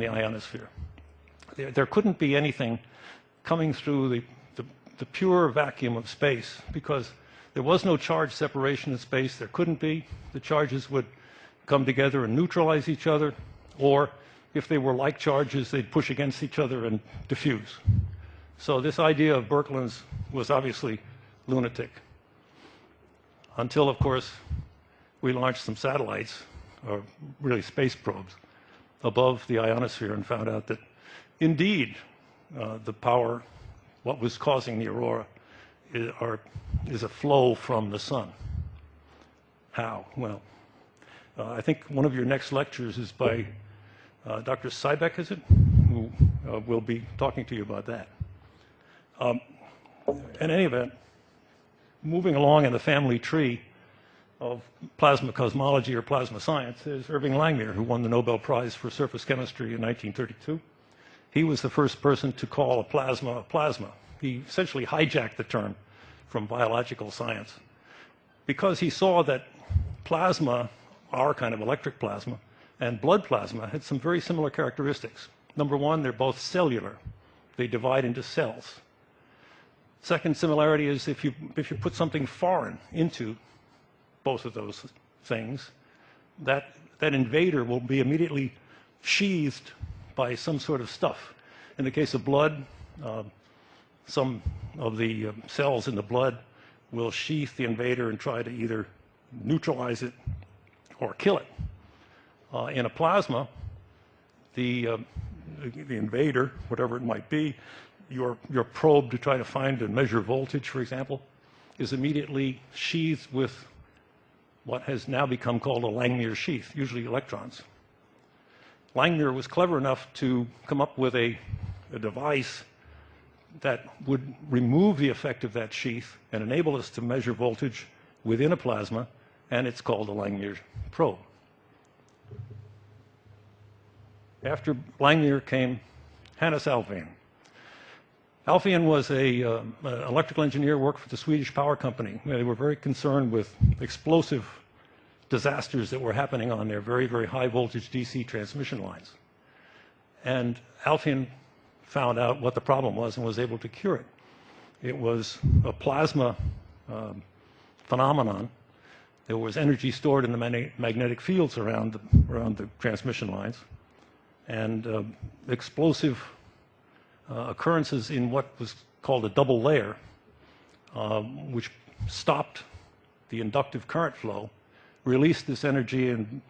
in the ionosphere. There couldn't be anything coming through the pure vacuum of space, because there was no charge separation in space. There couldn't be. The charges would come together and neutralize each other, or if they were like charges, they'd push against each other and diffuse. So this idea of Birkeland's was obviously lunatic, until, of course, we launched some satellites, or really space probes, above the ionosphere and found out that indeed the power, what was causing the aurora, is a flow from the sun. How? Well, I think one of your next lectures is by Dr. Siebeck, is it? Who will be talking to you about that. In any event, moving along in the family tree of plasma cosmology or plasma science is Irving Langmuir, who won the Nobel Prize for surface chemistry in 1932. He was the first person to call a plasma. He essentially hijacked the term from biological science because he saw that plasma, our kind of electric plasma, and blood plasma had some very similar characteristics. Number one, they're both cellular. They divide into cells. Second similarity is if you put something foreign into both of those things, that invader will be immediately sheathed by some sort of stuff. In the case of blood, some of the cells in the blood will sheath the invader and try to either neutralize it or kill it. In a plasma, the invader, whatever it might be, your probe to try to find and measure voltage, for example, is immediately sheathed with what has now become called a Langmuir sheath, usually electrons. Langmuir was clever enough to come up with a device that would remove the effect of that sheath and enable us to measure voltage within a plasma, and it's called a Langmuir probe. After Langmuir came Hannes Alfvén. Alfvén was an electrical engineer, worked for the Swedish power company. They were very concerned with explosive disasters that were happening on their very, very high voltage DC transmission lines. And Alfvén found out what the problem was and was able to cure it. It was a plasma phenomenon. There was energy stored in the magnetic fields around the transmission lines, and explosive occurrences in what was called a double layer, which stopped the inductive current flow, released this energy, and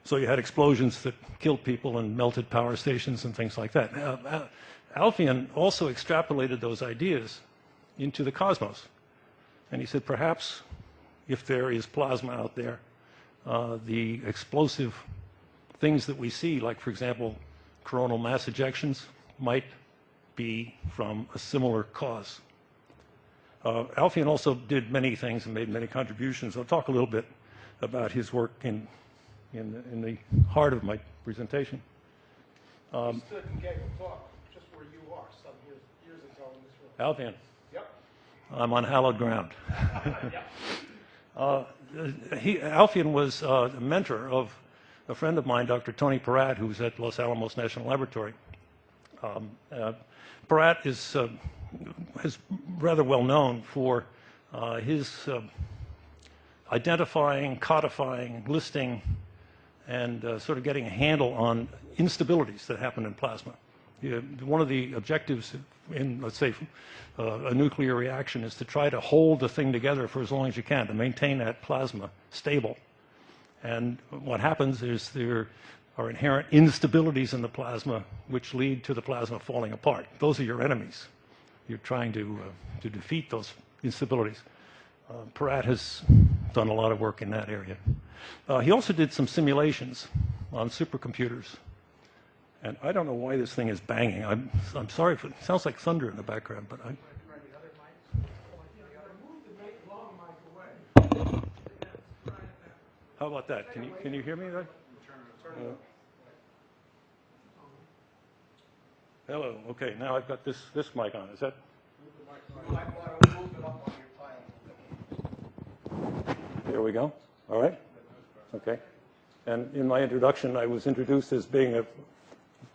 so you had explosions that killed people and melted power stations and things like that. Alfvén also extrapolated those ideas into the cosmos. And he said, perhaps if there is plasma out there, the explosive things that we see, like, for example, coronal mass ejections, might be from a similar cause. Alfvén also did many things and made many contributions. I'll talk a little bit about his work in the heart of my presentation. He stood and gave a talk just where you are some years ago in this room. Alfvén. Yep. I'm on hallowed ground. Yep. Alfvén was a mentor of a friend of mine, Dr. Tony Peratt, who's at Los Alamos National Laboratory. Peratt is rather well known for his identifying, codifying, listing, and sort of getting a handle on instabilities that happen in plasma. One of the objectives in, let's say, a nuclear reaction is to try to hold the thing together for as long as you can, to maintain that plasma stable. And what happens is there are inherent instabilities in the plasma which lead to the plasma falling apart. Those are your enemies. You're trying to defeat those instabilities. Peratt has done a lot of work in that area. He also did some simulations on supercomputers. And I don't know why this thing is banging. I'm sorry if it sounds like thunder in the background, but I... How about that? Can you hear me there? Hello. Okay. Now I've got this mic on. Is that? There we go. All right. Okay. And in my introduction, I was introduced as being a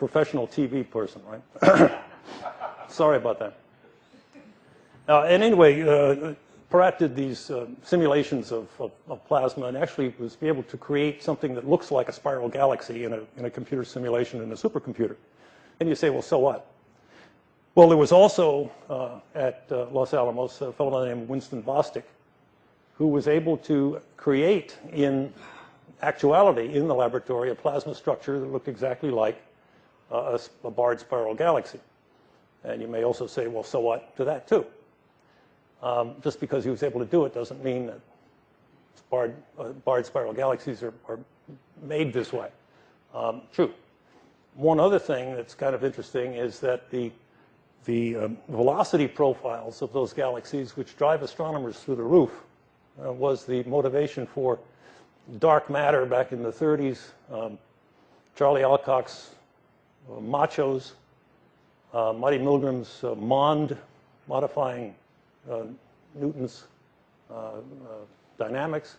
professional TV person, right? Sorry about that. And anyway, Peratt did these simulations of plasma and actually was able to create something that looks like a spiral galaxy in a computer simulation in a supercomputer. And you say, well, so what? Well, there was also at Los Alamos a fellow named Winston Bostic who was able to create in actuality in the laboratory a plasma structure that looked exactly like a barred spiral galaxy. And you may also say, well, so what to that too? Just because he was able to do it doesn't mean that barred spiral galaxies are made this way. True. One other thing that's kind of interesting is that the velocity profiles of those galaxies, which drive astronomers through the roof, was the motivation for dark matter back in the 30s. Charlie Alcock's Machos, Marty Milgram's MOND, modifying Newton's dynamics,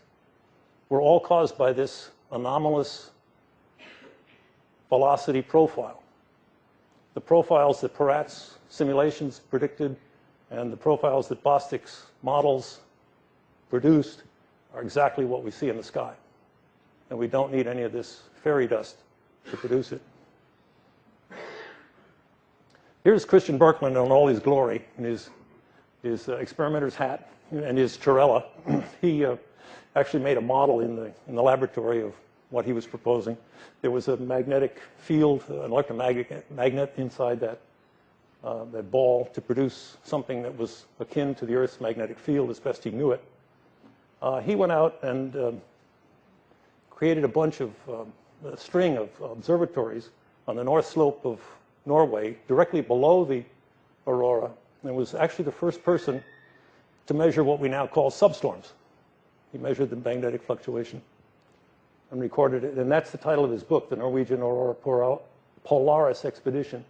were all caused by this anomalous velocity profile. The profiles that Peratt's simulations predicted and the profiles that Bostic's models produced are exactly what we see in the sky. And we don't need any of this fairy dust to produce it. Here's Christian Berkman in all his glory, in his experimenter's hat and his Chirella. He actually made a model in the laboratory of what he was proposing. There was a magnetic field, an electromagnet inside that ball to produce something that was akin to the Earth's magnetic field as best he knew it. He went out and created a string of observatories on the north slope of Norway, directly below the aurora, and was actually the first person to measure what we now call substorms. He measured the magnetic fluctuation and recorded it, and that's the title of his book, The Norwegian Aurora Polaris Expedition,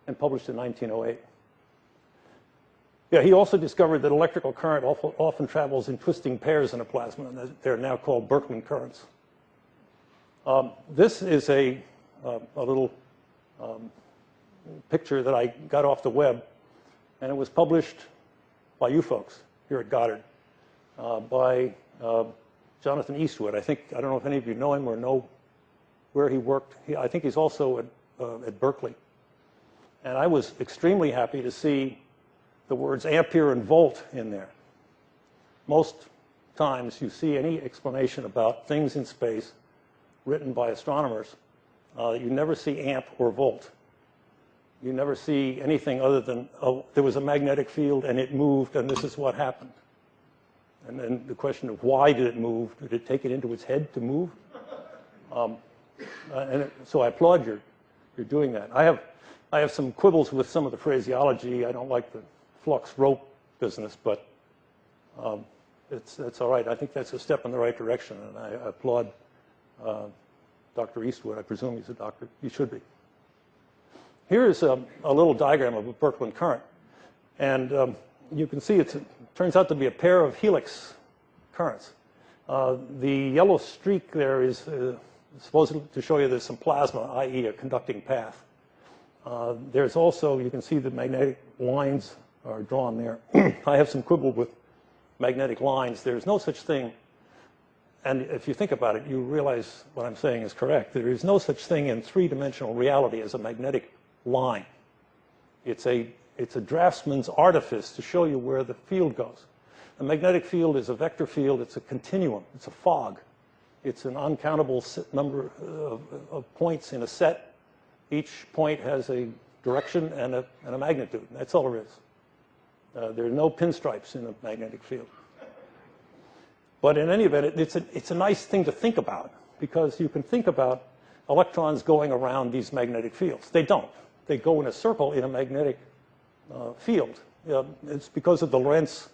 and published in 1908. Yeah, he also discovered that electrical current often travels in twisting pairs in a plasma, and they're now called Birkeland currents. This is a little picture that I got off the web, and it was published by you folks here at Goddard, by Jonathan Eastwood. I don't know if any of you know him or know where he worked. I think he's also at Berkeley. And I was extremely happy to see the words ampere and volt in there. Most times you see any explanation about things in space written by astronomers, you never see amp or volt. You never see anything other than, oh, there was a magnetic field and it moved and this is what happened. And then the question of why did it move? Did it take it into its head to move? So I applaud you're doing that. I have some quibbles with some of the phraseology. I don't like the flux rope business, but it's all right. I think that's a step in the right direction, and I applaud Dr. Eastwood. I presume he's a doctor. He should be. Here is a little diagram of a Birkeland current, and you can see it turns out to be a pair of helix currents. The yellow streak there is supposed to show you there's some plasma, i.e. a conducting path. There's also, you can see the magnetic lines are drawn there. I have some quibble with magnetic lines. There's no such thing, and if you think about it, you realize what I'm saying is correct. There is no such thing in three-dimensional reality as a magnetic line. It's a draftsman's artifice to show you where the field goes. A magnetic field is a vector field. It's a continuum. It's a fog. It's an uncountable number of points in a set. Each point has a direction and a magnitude. That's all there is. There are no pinstripes in a magnetic field. But in any event, it's a nice thing to think about, because you can think about electrons going around these magnetic fields. They don't. They go in a circle in a magnetic field. It's because of the Lorentz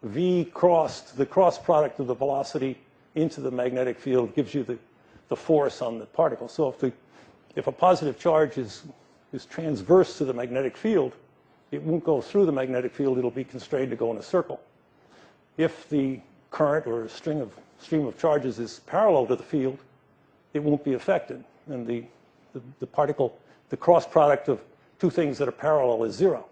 V crossed, the cross product of the velocity into the magnetic field gives you the force on the particle. So if a positive charge is transverse to the magnetic field, it won't go through the magnetic field. It'll be constrained to go in a circle. If the current or a stream of charges is parallel to the field, it won't be affected, and the particle the cross product of two things that are parallel is 0.